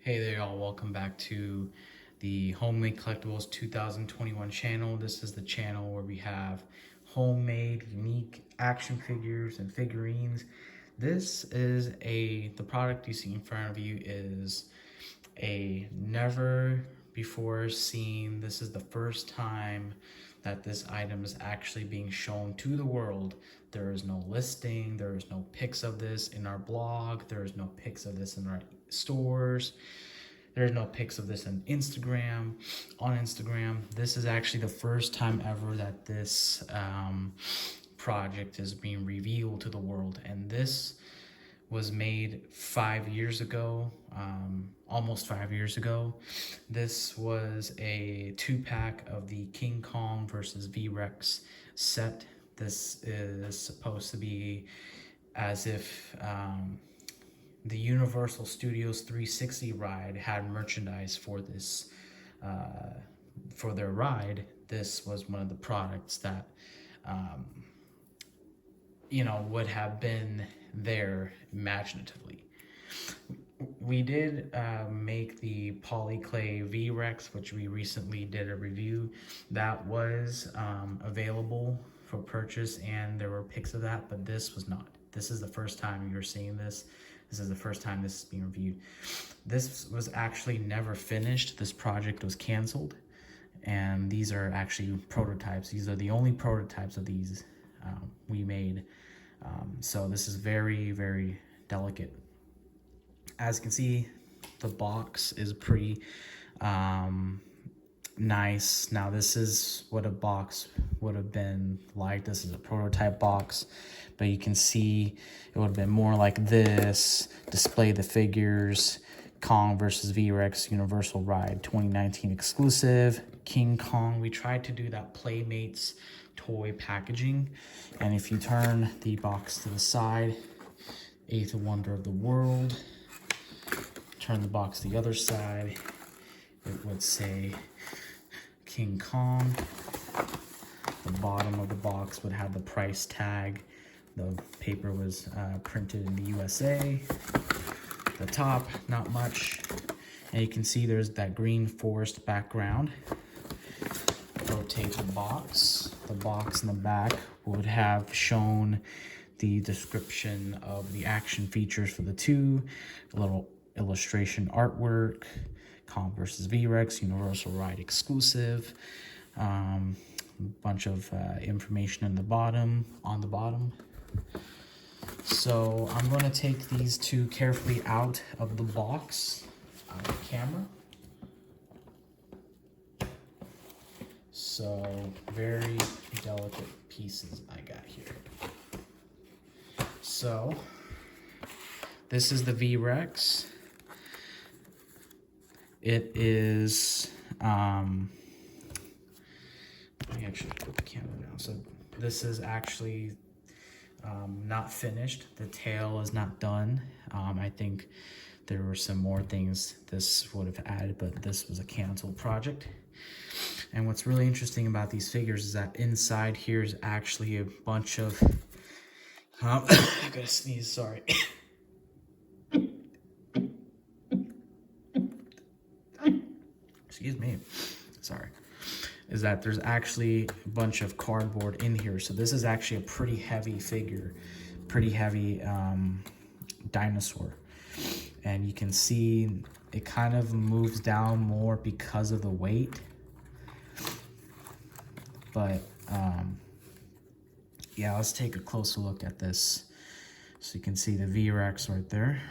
Hey there y'all, welcome back to the Homemade Collectibles 2021 channel. This is the channel where we have homemade, unique action figures and figurines. The product you see in front of you is a never before seen. This is the first time that this item is actually being shown to the world. There is no listing, there is no pics of this in our blog, there is no pics of this in our stores, there's no pics of this on Instagram. This is actually the first time ever that this project is being revealed to the world, and this was made 5 years ago, almost 5 years ago. This was a 2-pack of the King Kong versus V-Rex set. This is supposed to be as if the Universal Studios 360 ride had merchandise for this, for their ride. This was one of the products that, would have been there imaginatively. We did make the Polyclay V-Rex, which we recently did a review. That was available for purchase, and there were pics of that, but this was not. This is the first time you're seeing this. This is the first time this is being reviewed. This was actually never finished. This project was canceled, and these are actually prototypes. These are the only prototypes of these we made. So this is very, very delicate. As you can see, the box is pretty nice. Now this is what a box would have been like. This is a prototype box, but you can see it would have been more like this. Display the figures, Kong versus V-Rex Universal Ride 2019 exclusive, King Kong. We tried to do that Playmates toy packaging, and if you turn the box to the side, eighth wonder of the world. Turn the box to the other side, it would say King Kong. The bottom of the box would have the price tag. The paper was printed in the USA. The top, not much. And you can see there's that green forest background. Rotate the box. The box in the back would have shown the description of the action features for the two, a little illustration artwork, Kong versus V-Rex Universal Ride exclusive, bunch of information on the bottom. So I'm going to take these two carefully out of the box, out of the camera. So very delicate pieces I got here. So this is the V-Rex. It is, let me actually put the camera down. So this is actually not finished. The tail is not done. I think there were some more things this would have added, but this was a canceled project. And what's really interesting about these figures is that inside here is actually a bunch of, I gotta sneeze, sorry. Excuse me, sorry. Is that there's actually a bunch of cardboard in here. So this is actually a pretty heavy figure, pretty heavy dinosaur. And you can see it kind of moves down more because of the weight. But yeah, let's take a closer look at this. So you can see the V-Rex right there.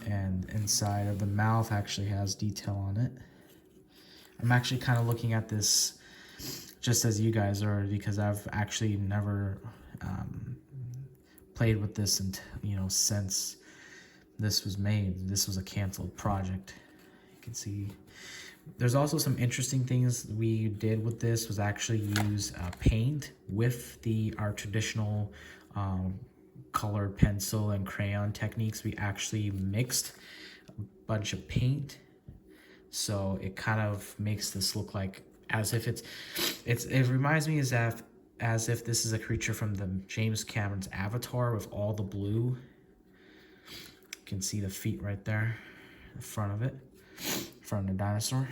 And inside of the mouth actually has detail on it. I'm actually kind of looking at this just as you guys are, because I've actually never played with this until, since this was made. This was a canceled project. You can see there's also some interesting things we did with this was actually use paint with our traditional colored pencil and crayon techniques. We actually mixed a bunch of paint, so it kind of makes this look like as if it reminds me as if this is a creature from the James Cameron's Avatar with all the blue. You can see the feet right there, in front of it, in front of the dinosaur.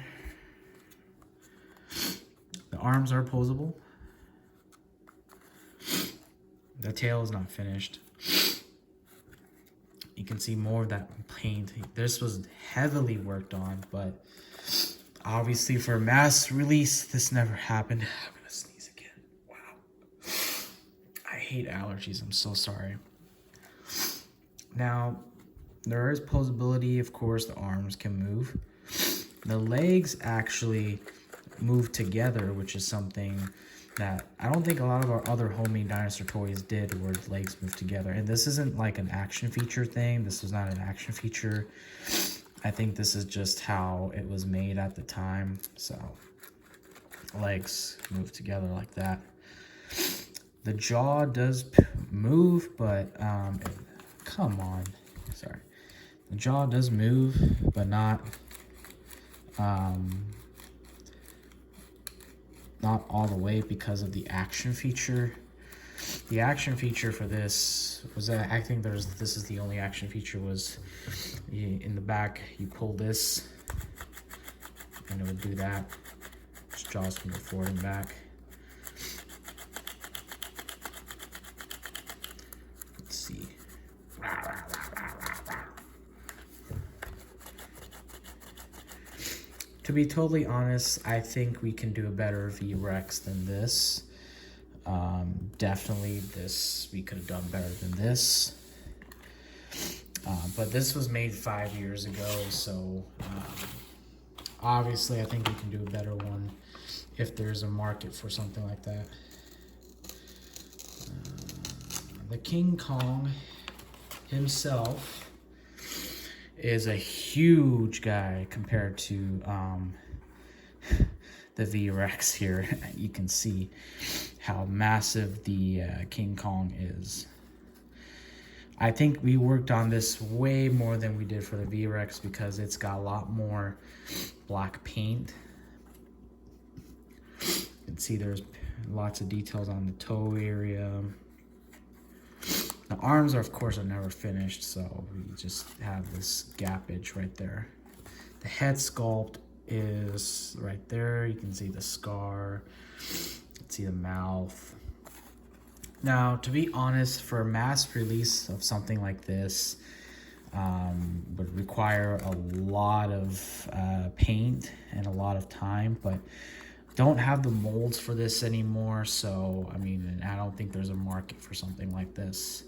The arms are posable. The tail is not finished. You can see more of that paint. This was heavily worked on, but obviously for mass release, this never happened. I'm gonna sneeze again. Wow. I hate allergies, I'm so sorry. Now, there is posability, of course, the arms can move. The legs actually move together, which is something that I don't think a lot of our other homemade dinosaur toys did, where the legs move together. And this isn't like an action feature thing. This was not an action feature. I think this is just how it was made at the time. So legs move together like that. The jaw does move, but come on, sorry. The jaw does move, but not all the way because of the action feature. The action feature for this was that I think this is the only action feature, was in the back you pull this and it would do that. Its jaws can go forward and back. Let's see. To be totally honest, I think we can do a better V-Rex than this. Definitely this, we could have done better than this. But this was made 5 years ago, so obviously I think we can do a better one if there's a market for something like that. The King Kong himself is a huge guy compared to the V-Rex here. You can see how massive the King Kong is. I think we worked on this way more than we did for the V-Rex because it's got a lot more black paint. You can see there's lots of details on the toe area. The arms are, of course, are never finished, so we just have this gappage right there. The head sculpt is right there. You can see the scar. You can see the mouth. Now, to be honest, for a mass release of something like this, would require a lot of paint and a lot of time, but don't have the molds for this anymore. So, I mean, I don't think there's a market for something like this.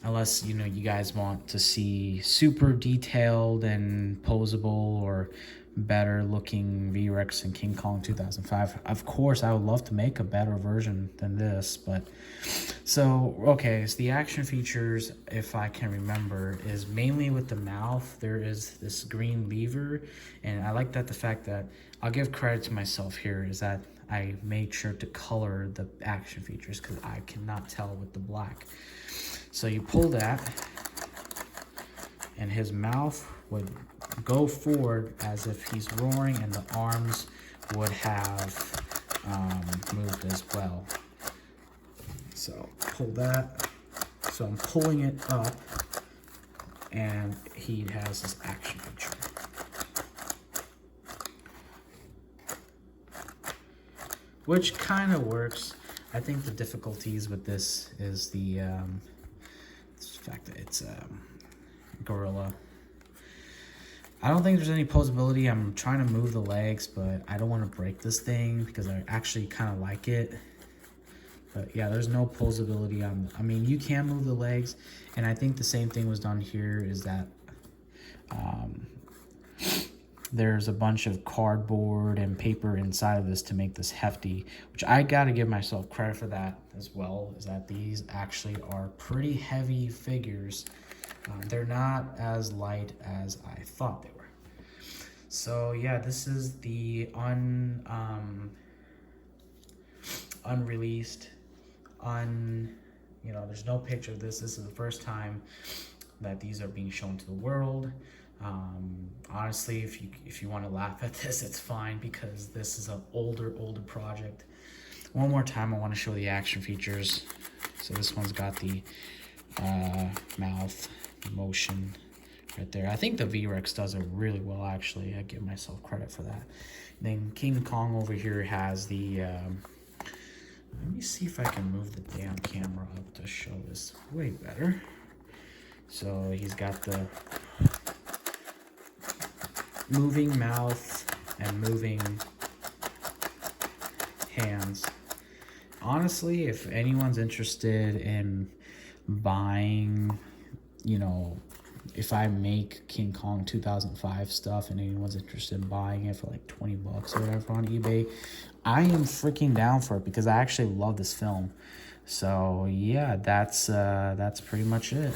Unless, you know, you guys want to see super detailed and posable or better looking V-Rex and King Kong 2005. Of course, I would love to make a better version than this, but so, okay, so the action features, if I can remember, is mainly with the mouth. There is this green lever, and I like that the fact that, I'll give credit to myself here, is that I made sure to color the action features because I cannot tell with the black. So you pull that, and his mouth would go forward as if he's roaring, and the arms would have moved as well. So pull that. So I'm pulling it up, and he has his action feature. Which kind of works. I think the difficulties with this is the fact that it's gorilla. I don't think there's any posability. I'm trying to move the legs, but I don't want to break this thing because I actually kind of like it. But yeah, there's no posability on. I mean, you can move the legs, and I think the same thing was done here. Is that there's a bunch of cardboard and paper inside of this to make this hefty, which I got to give myself credit for that as well, is that these actually are pretty heavy figures. They're not as light as I thought they were. So yeah, this is the unreleased, you know, there's no picture of this. This is the first time that these are being shown to the world. Honestly, if you want to laugh at this, it's fine because this is an older project. One more time, I want to show the action features. So this one's got the mouth, motion right there. I think the V-Rex does it really well, actually. I give myself credit for that. Then King Kong over here has the, let me see if I can move the damn camera up to show this way better. So he's got the moving mouth and moving hands. Honestly, if anyone's interested in buying, you know, if I make King Kong 2005 stuff and anyone's interested in buying it for like 20 bucks or whatever on eBay, I am freaking down for it because I actually love this film. So yeah, that's pretty much it.